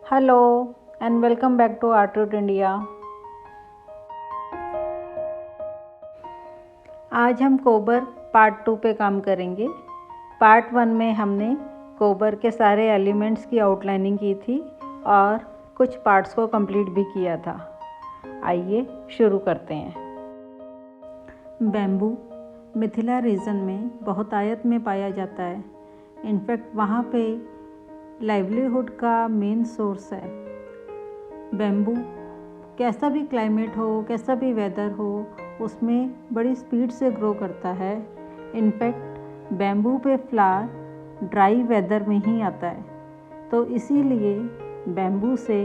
Hello and welcome back to Art Root India. आज हम कोबर पार्ट 2 पे काम करेंगे। पार्ट 1 में हमने कोबर के सारे एलिमेंट्स की आउटलाइनिंग की थी और कुछ पार्ट्स को कंप्लीट भी किया था। आइए शुरू करते हैं। बैम्बू मिथिला रीजन में बहुत आयत में पाया जाता है। इनफैक्ट वहाँ पे लाइवलीहुड का मेन सोर्स है। बैम्बू कैसा भी क्लाइमेट हो, कैसा भी वेदर हो, उसमें बड़ी स्पीड से ग्रो करता है। इनफैक्ट बैम्बू पे फ्लावर ड्राई वेदर में ही आता है। तो इसीलिए बैम्बू से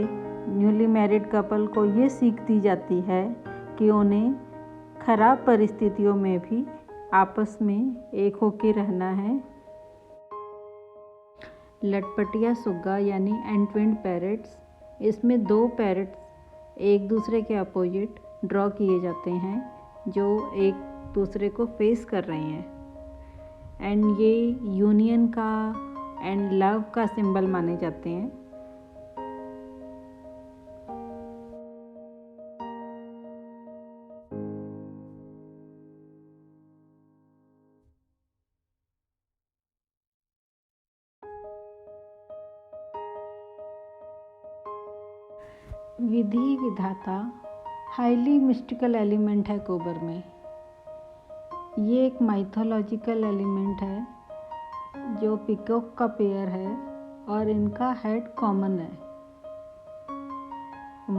न्यूली मैरिड कपल को ये सीख दी जाती है कि उन्हें खराब परिस्थितियों में भी आपस में एक होके रहना है। लटपटिया सुग्गा यानी एंटविंड पैरट्स, इसमें 2 पैरट्स एक दूसरे के अपोजिट ड्रॉ किए जाते हैं जो एक दूसरे को फेस कर रहे हैं एंड ये यूनियन का एंड लव का सिंबल माने जाते हैं। विधि विधाता हाईली मिस्टिकल एलिमेंट है कोबर में। ये एक माइथोलॉजिकल एलिमेंट है जो पिकॉक का पेयर है और इनका हेड कॉमन है।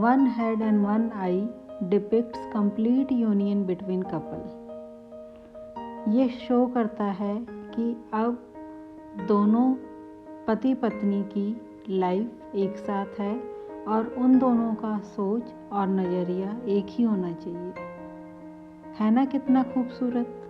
1 head and 1 eye depicts complete union between couple। ये शो करता है कि अब दोनों पति पत्नी की लाइफ एक साथ है और उन दोनों का सोच और नज़रिया एक ही होना चाहिए। है ना कितना खूबसूरत।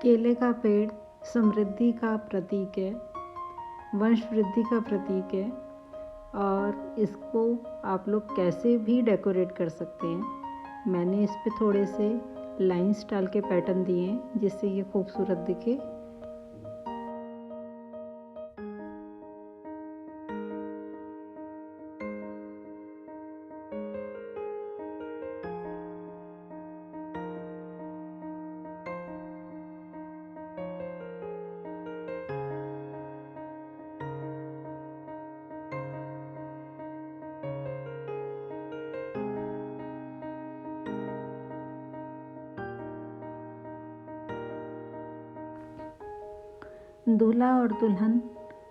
केले का पेड़ समृद्धि का प्रतीक है, वंश वृद्धि का प्रतीक है और इसको आप लोग कैसे भी डेकोरेट कर सकते हैं। मैंने इस पे थोड़े से लाइंस डाल के पैटर्न दिए हैं जिससे ये खूबसूरत दिखे। दूल्हा और दुल्हन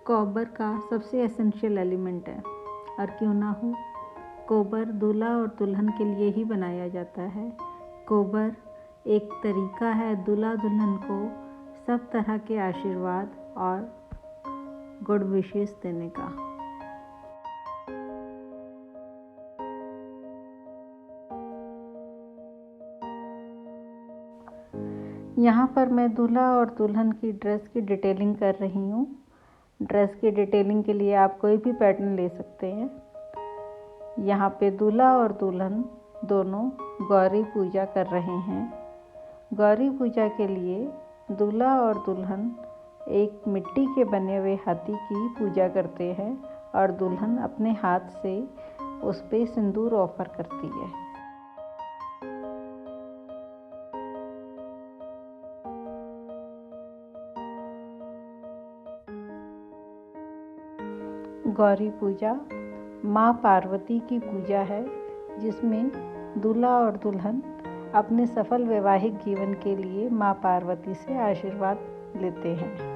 कोबर का सबसे एसेंशियल एलिमेंट है और क्यों ना हो, कोबर दूल्हा और दुल्हन के लिए ही बनाया जाता है। कोबर एक तरीका है दूल्हा दुल्हन को सब तरह के आशीर्वाद और गुड विशेस देने का। यहाँ पर मैं दूल्हा और दुल्हन की ड्रेस की डिटेलिंग कर रही हूँ। ड्रेस की डिटेलिंग के लिए आप कोई भी पैटर्न ले सकते हैं। यहाँ पे दूल्हा और दुल्हन दोनों गौरी पूजा कर रहे हैं। गौरी पूजा के लिए दूल्हा और दुल्हन एक मिट्टी के बने हुए हाथी की पूजा करते हैं और दुल्हन अपने हाथ से उस पे सिंदूर ऑफर करती है। गौरी पूजा माँ पार्वती की पूजा है जिसमें दूल्हा और दुल्हन अपने सफल वैवाहिक जीवन के लिए माँ पार्वती से आशीर्वाद लेते हैं।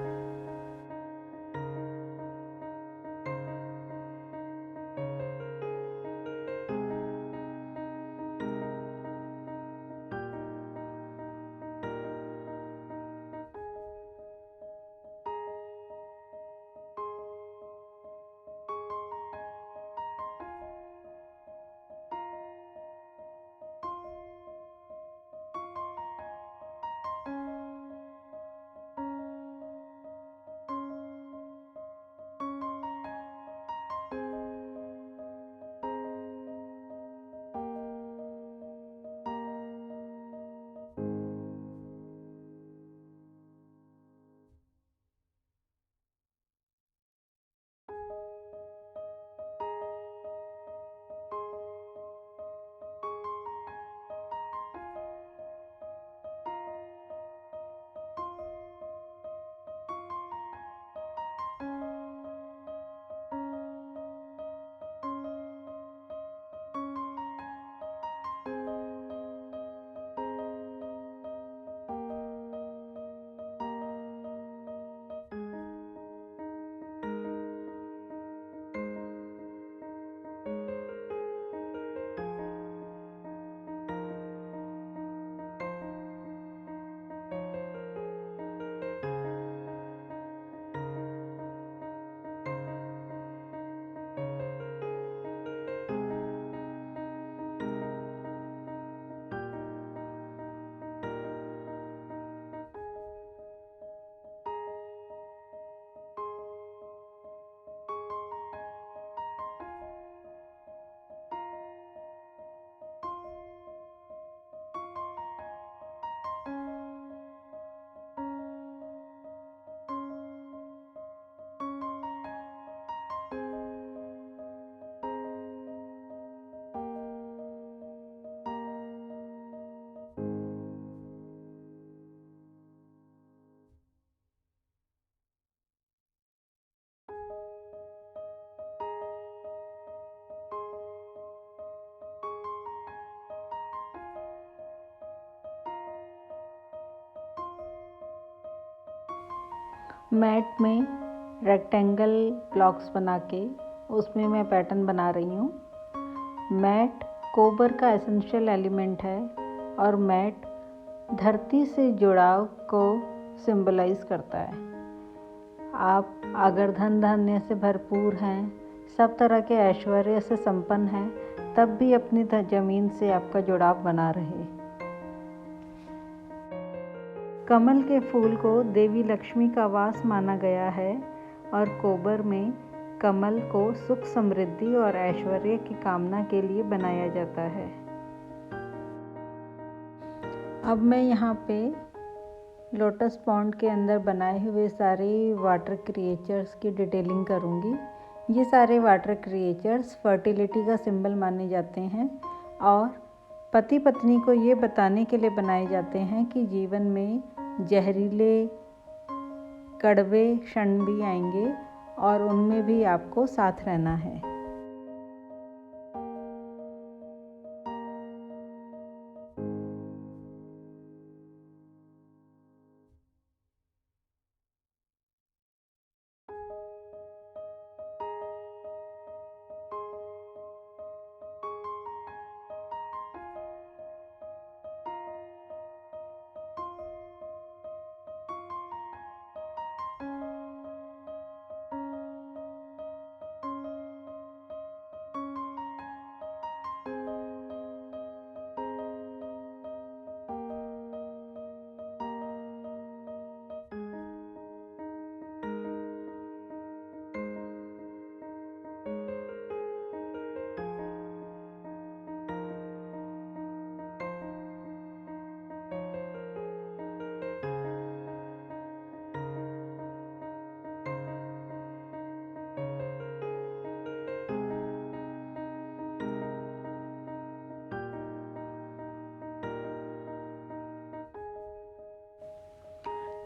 मैट में रेक्टेंगल ब्लॉक्स बना के उसमें मैं पैटर्न बना रही हूँ। मैट कोबर का एसेंशियल एलिमेंट है और मैट धरती से जुड़ाव को सिंबलाइज करता है। आप अगर धन धान्य से भरपूर हैं, सब तरह के ऐश्वर्य से संपन्न हैं, तब भी अपनी ज़मीन से आपका जुड़ाव बना रहे। कमल के फूल को देवी लक्ष्मी का वास माना गया है और कोबर में कमल को सुख समृद्धि और ऐश्वर्य की कामना के लिए बनाया जाता है। अब मैं यहाँ पे लोटस पॉन्ड के अंदर बनाए हुए सारे वाटर क्रिएचर्स की डिटेलिंग करूँगी। ये सारे वाटर क्रिएचर्स फर्टिलिटी का सिंबल माने जाते हैं और पति पत्नी को ये बताने के लिए बनाए जाते हैं कि जीवन में जहरीले कड़वे क्षण भी आएंगे और उनमें भी आपको साथ रहना है।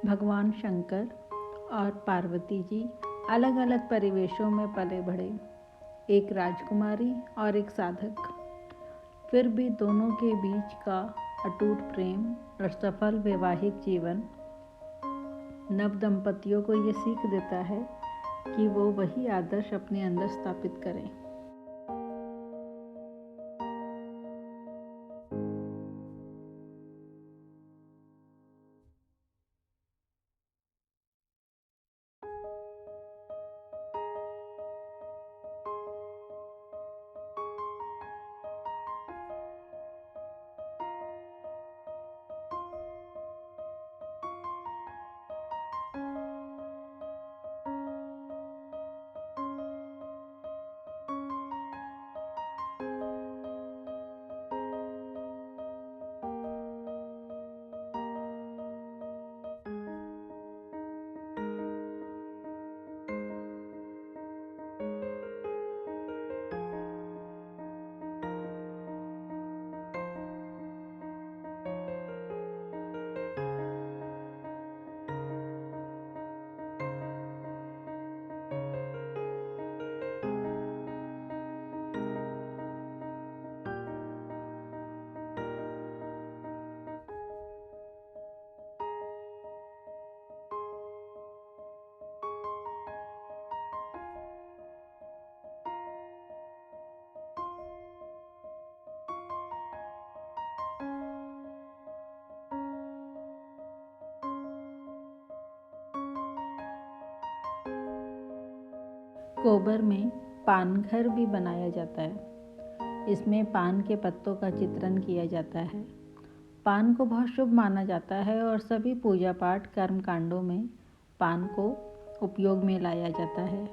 भगवान शंकर और पार्वती जी अलग अलग परिवेशों में पले बढ़े, एक राजकुमारी और एक साधक। फिर भी दोनों के बीच का अटूट प्रेम और सफल वैवाहिक जीवन नव दंपतियों को ये सीख देता है कि वो वही आदर्श अपने अंदर स्थापित करें। कोबर में पान घर भी बनाया जाता है। इसमें पान के पत्तों का चित्रण किया जाता है। पान को बहुत शुभ माना जाता है और सभी पूजा पाठ कर्म कांडों में पान को उपयोग में लाया जाता है।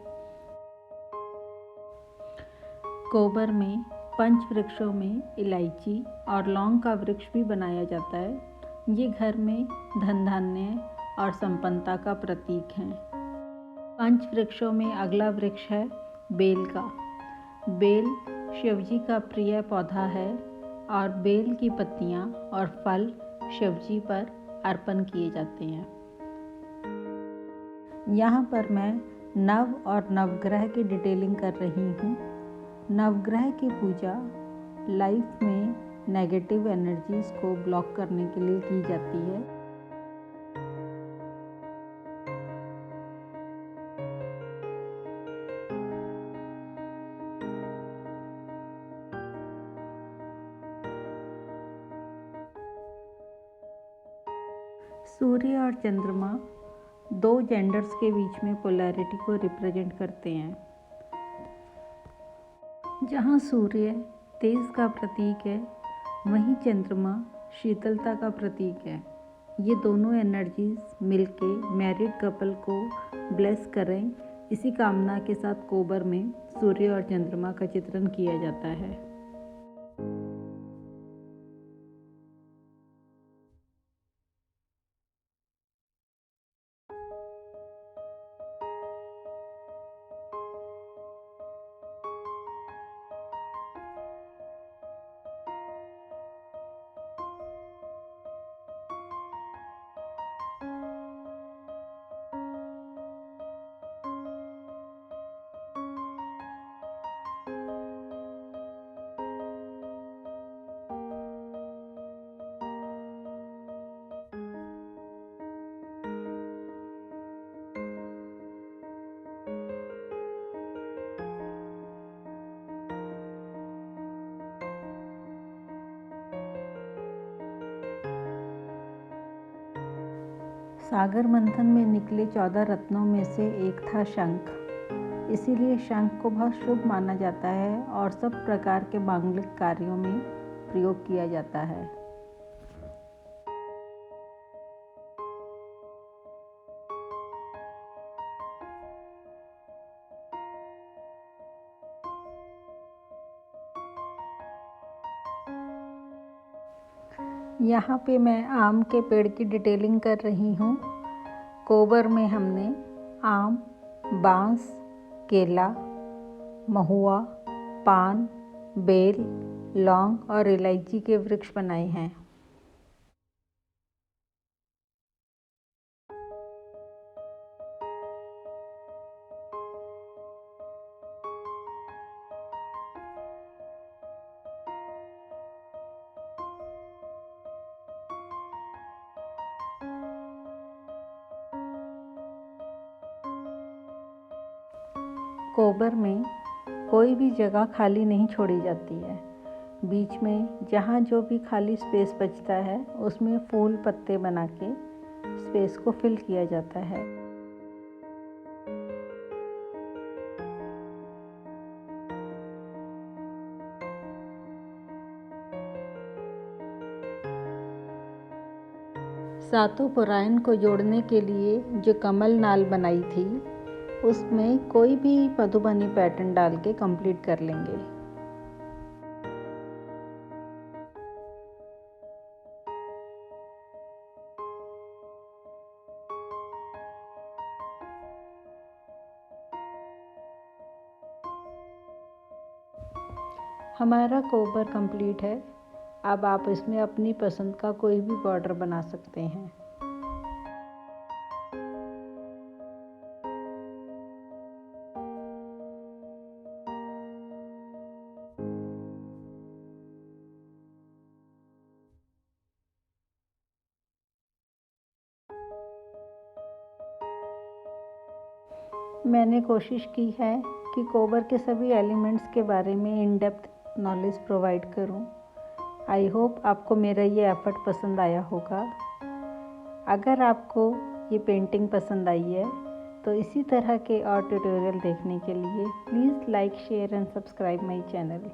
कोबर में पंच वृक्षों में इलायची और लौंग का वृक्ष भी बनाया जाता है। ये घर में धन धान्य और संपन्नता का प्रतीक हैं। पंच वृक्षों में अगला वृक्ष है बेल का। बेल शिवजी का प्रिय पौधा है और बेल की पत्तियां और फल शिवजी पर अर्पण किए जाते हैं। यहाँ पर मैं नव और नवग्रह की डिटेलिंग कर रही हूँ। नवग्रह की पूजा लाइफ में नेगेटिव एनर्जीज को ब्लॉक करने के लिए की जाती है। सूर्य और चंद्रमा दो जेंडर्स के बीच में पोलैरिटी को रिप्रेजेंट करते हैं। जहाँ सूर्य तेज का प्रतीक है, वहीं चंद्रमा शीतलता का प्रतीक है। ये दोनों एनर्जीज मिलके मैरिड कपल को ब्लेस करें, इसी कामना के साथ कोबर में सूर्य और चंद्रमा का चित्रण किया जाता है। सागर मंथन में निकले 14 रत्नों में से एक था शंख। इसीलिए शंख को बहुत शुभ माना जाता है और सब प्रकार के मांगलिक कार्यों में प्रयोग किया जाता है। यहाँ पे मैं आम के पेड़ की डिटेलिंग कर रही हूँ। कोबर में हमने आम, बांस, केला, महुआ, पान, बेल, लौंग और इलायची के वृक्ष बनाए हैं। कोबर में कोई भी जगह खाली नहीं छोड़ी जाती है। बीच में जहाँ जो भी खाली स्पेस बचता है उसमें फूल पत्ते बना के स्पेस को फिल किया जाता है। सातों पुराण को जोड़ने के लिए जो कमल नाल बनाई थी उसमें कोई भी मधुबनी पैटर्न डाल के कंप्लीट कर लेंगे। हमारा कोबर कंप्लीट है। अब आप इसमें अपनी पसंद का कोई भी बॉर्डर बना सकते हैं। मैंने कोशिश की है कि कोबर के सभी एलिमेंट्स के बारे में इन डेप्थ नॉलेज प्रोवाइड करूं। आई होप आपको मेरा ये एफर्ट पसंद आया होगा। अगर आपको ये पेंटिंग पसंद आई है तो इसी तरह के और ट्यूटोरियल देखने के लिए please like share and subscribe my channel.